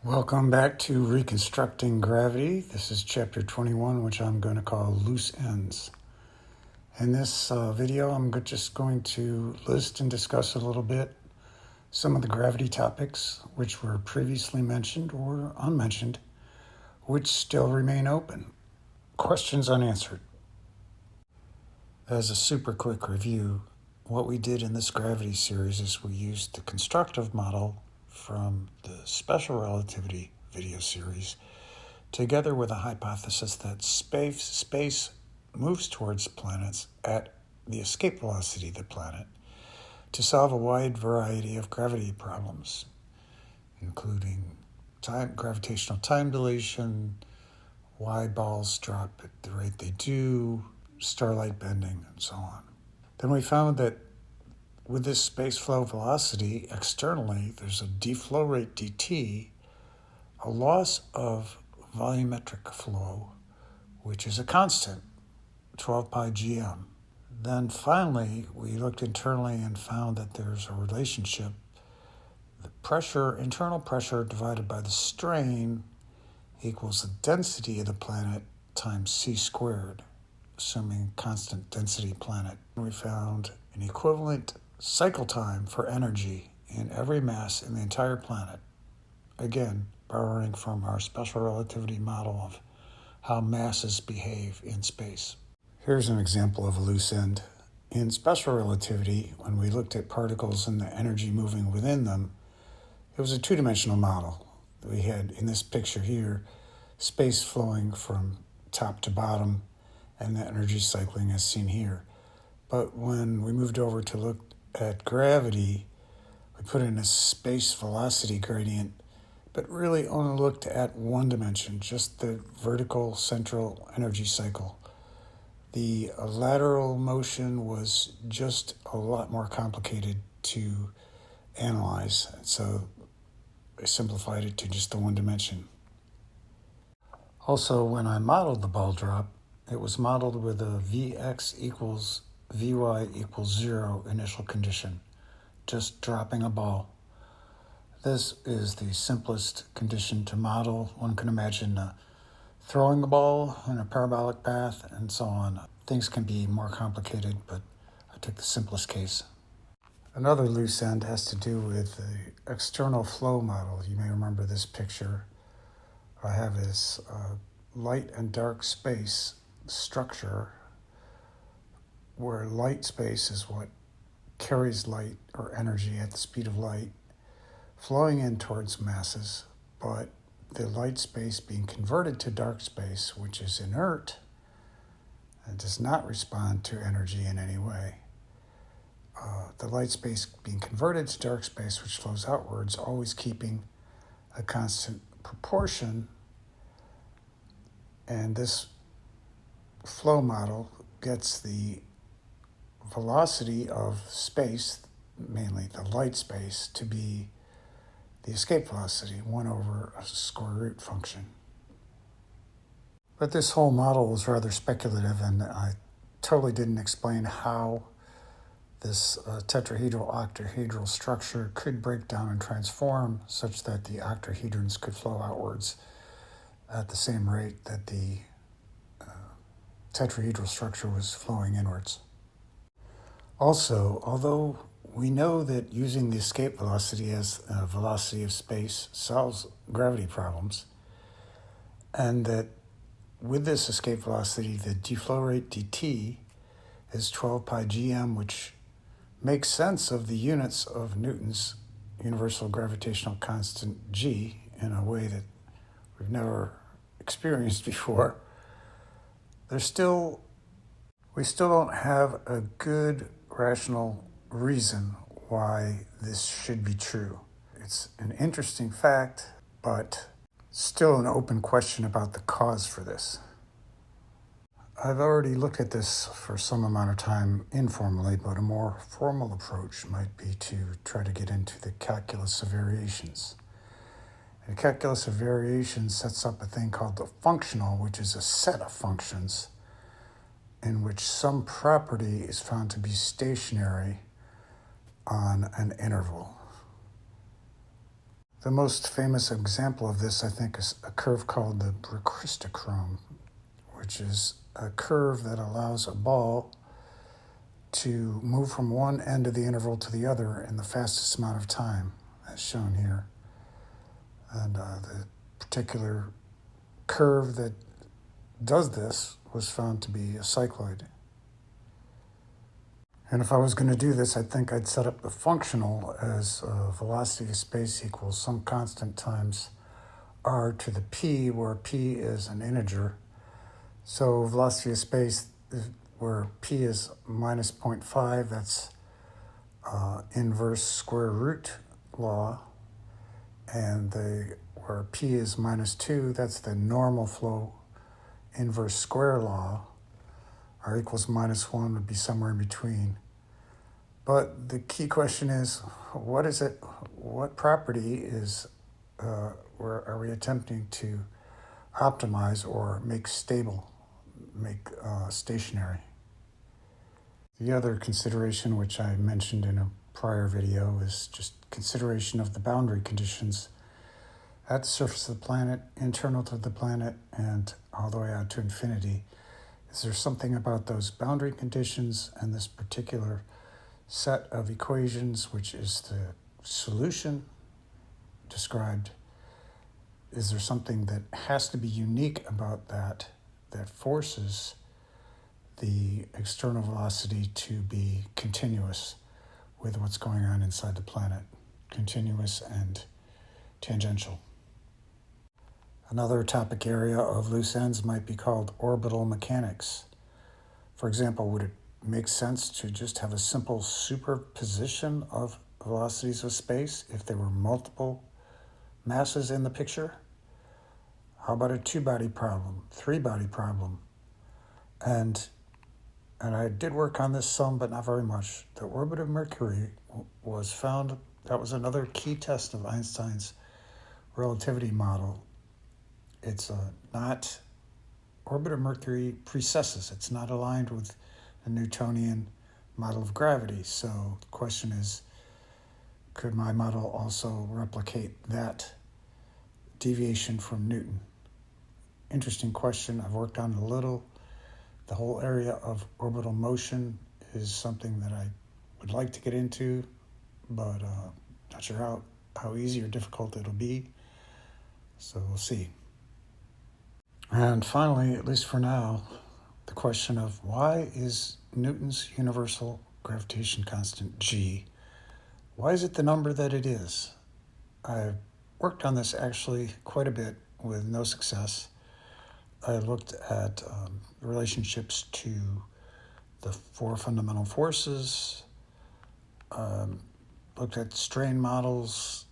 Welcome back to Reconstructing Gravity. This is chapter 21, which I'm going to call Loose Ends. In this video, I'm just going to list and discuss a little bit some of the gravity topics which were previously mentioned or unmentioned, which still remain open. Questions unanswered. As a super quick review, what we did in this gravity series is we used the constructive model from the special relativity video series together with a hypothesis that space moves towards planets at the escape velocity of the planet to solve a wide variety of gravity problems, including gravitational time dilation, why balls drop at the rate they do, starlight bending, and so on. Then we found that with this space flow velocity externally, there's a deflow rate dt, a loss of volumetric flow, which is a constant, 12 pi gm. Then finally, we looked internally and found that there's a relationship. The pressure, internal pressure divided by the strain equals the density of the planet times c squared, assuming constant density planet. We found an equivalent cycle time for energy in every mass in the entire planet. Again, borrowing from our special relativity model of how masses behave in space. Here's an example of a loose end. In special relativity, when we looked at particles and the energy moving within them, it was a two-dimensional model. We had, in this picture here, space flowing from top to bottom and the energy cycling as seen here. But when we moved over to look at gravity, we put in a space velocity gradient, but really only looked at one dimension, just the vertical central energy cycle. The lateral motion was just a lot more complicated to analyze, so I simplified it to just the one dimension. Also, when I modeled the ball drop, it was modeled with a Vx equals Vy equals 0 initial condition, just dropping a ball. This is the simplest condition to model. One can imagine throwing a ball in a parabolic path and so on. Things can be more complicated, but I took the simplest case. Another loose end has to do with the external flow model. You may remember this picture. I have this light and dark space structure where light space is what carries light or energy at the speed of light flowing in towards masses, but the light space being converted to dark space, which is inert and does not respond to energy in any way. The light space being converted to dark space, which flows outwards, always keeping a constant proportion. And this flow model gets the velocity of space, mainly the light space, to be the escape velocity, 1 over a square root function. But this whole model was rather speculative, and I totally didn't explain how this tetrahedral octahedral structure could break down and transform such that the octahedrons could flow outwards at the same rate that the tetrahedral structure was flowing inwards. Also, although we know that using the escape velocity as a velocity of space solves gravity problems, and that with this escape velocity, the deflow rate dt is 12 pi gm, which makes sense of the units of Newton's universal gravitational constant g in a way that we've never experienced before, we still don't have a good rational reason why this should be true. It's an interesting fact, but still an open question about the cause for this. I've already looked at this for some amount of time informally, but a more formal approach might be to try to get into the calculus of variations. And the calculus of variations sets up a thing called the functional, which is a set of functions in which some property is found to be stationary on an interval. The most famous example of this, I think, is a curve called the Reconstructing, which is a curve that allows a ball to move from one end of the interval to the other in the fastest amount of time, as shown here. And the particular curve that does this was found to be a cycloid. And if I was going to do this, I think I'd set up the functional as velocity of space equals some constant times r to the p, where p is an integer. So velocity of space, where p is minus 0.5, that's inverse square root law. And where p is minus 2, that's the normal flow inverse square law. R equals minus 1 would be somewhere in between. But the key question is, what property is, where are we attempting to optimize or make stable, make stationary? The other consideration, which I mentioned in a prior video, is just consideration of the boundary conditions at the surface of the planet, internal to the planet, and all the way out to infinity. Is there something about those boundary conditions and this particular set of equations, which is the solution described? Is there something that has to be unique about that forces the external velocity to be continuous with what's going on inside the planet, continuous and tangential? Another topic area of loose ends might be called orbital mechanics. For example, would it make sense to just have a simple superposition of velocities of space if there were multiple masses in the picture? How about a two-body problem, three-body problem? And I did work on this some, but not very much. The orbit of Mercury was found, that was another key test of Einstein's relativity model. It's not, orbit of Mercury precesses. It's not aligned with a Newtonian model of gravity. So the question is, could my model also replicate that deviation from Newton? Interesting question. I've worked on it a little. The whole area of orbital motion is something that I would like to get into, but not sure how easy or difficult it'll be. So we'll see. And finally, at least for now, the question of why is Newton's universal gravitation constant G, why is it the number that it is? I've worked on this actually quite a bit with no success. I looked at relationships to the four fundamental forces, looked at strain models,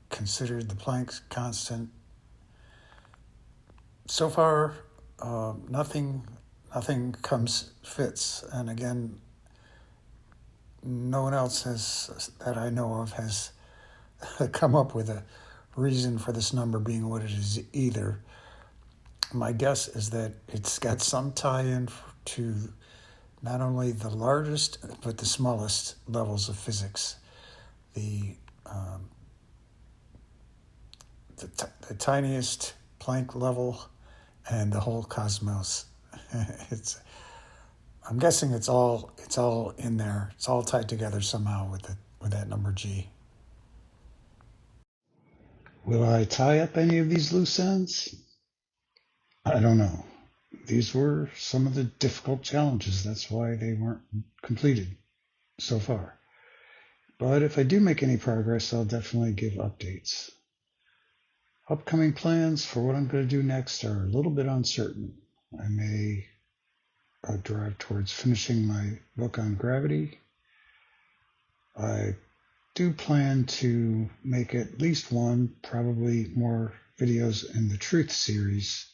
considered the Planck's constant. So far, nothing fits. And again, no one else that I know of has come up with a reason for this number being what it is either. My guess is that it's got some tie-in to not only the largest but the smallest levels of physics. The tiniest Planck level and the whole cosmos. I'm guessing it's all in there. It's all tied together somehow with that number G. Will I tie up any of these loose ends? I don't know. These were some of the difficult challenges. That's why they weren't completed so far. But if I do make any progress, I'll definitely give updates. Upcoming plans for what I'm going to do next are a little bit uncertain. I may drive towards finishing my book on gravity. I do plan to make at least one, probably more videos in the Truth series,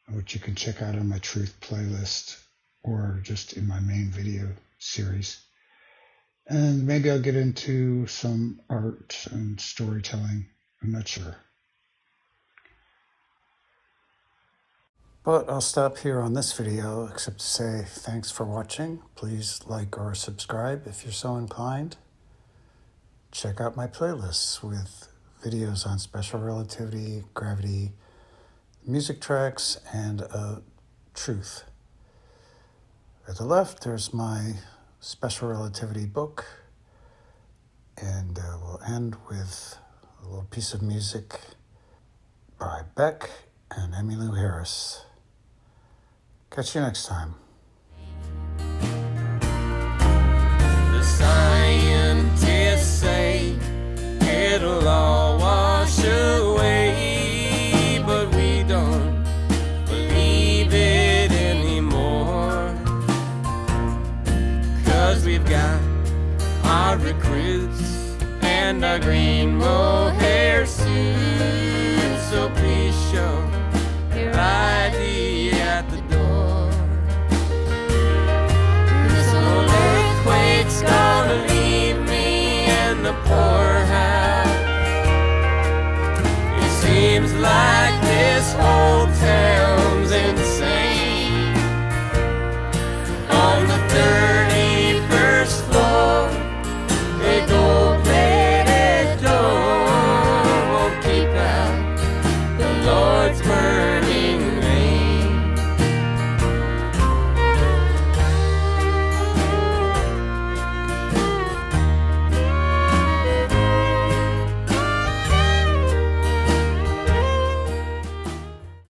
which you can check out on my Truth playlist or just in my main video series. And maybe I'll get into some art and storytelling. I'm not sure. But I'll stop here on this video, except to say thanks for watching. Please like or subscribe if you're so inclined. check out my playlists with videos on special relativity, gravity, music tracks, and truth. At the left, there's my special relativity book, and we'll end with a little piece of music by Beck and Emmylou Harris. Catch you next time. The scientists say it'll all wash away, but we don't believe it anymore, 'cause we've got our recruits and our green mohair suits. So please show